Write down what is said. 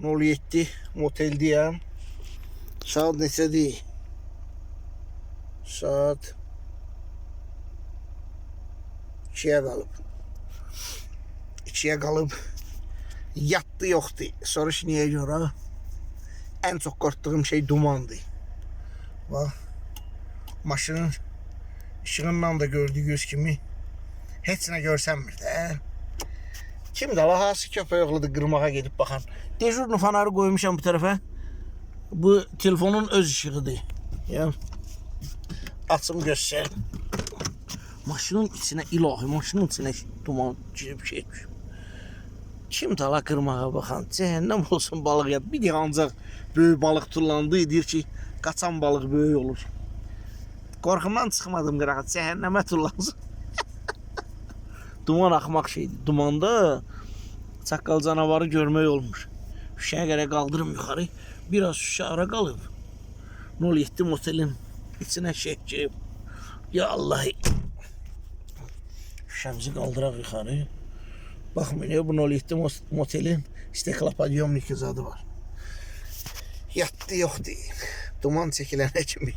07 moteldeyəm. Saat neçədir? Saat 2'ye qalıb. 2'ye qalıb. Yatdı yoxdur. Soruş niyə görə? Ən çox qorxduğum şey dumandır. Bax. Maşının ışığından da gördüyünüz kimi heç nə görsənmir də. Kimdir la? Hansı köpək oğludur qırmağa gedib baxan? Dejurnu fanarı qoymuşam bu tərəfə. Bu telefonun öz ışığıdır. Ya. Açım göstərim. Maşının içinə ilahi, maşının içinə duman girib getmiş. Kimdir la qırmağa baxan? Cəhənnəm olsun balıq ya. Bir də ancaq böyük balıq tullandı. Deyir ki, qaçan balıq böyük olur. Qorxumdan çıxmadım qırağa. Cəhənnəmə tullansın. Duman axmaq şeydir. Dumanda çaqqal canavarı görmək olmur. Şüşəyə qədər qaldırım yuxarı. Biraz şüşə ara qalıb. 07 motelin içinə şey girib. Ya Allah. Şüşəmizi qaldıraq yuxarı. Baxmayın, bu 07 motelin steklopodiyomnik zadı var. Yatdı yoxdur. Duman çəkilənə kimi.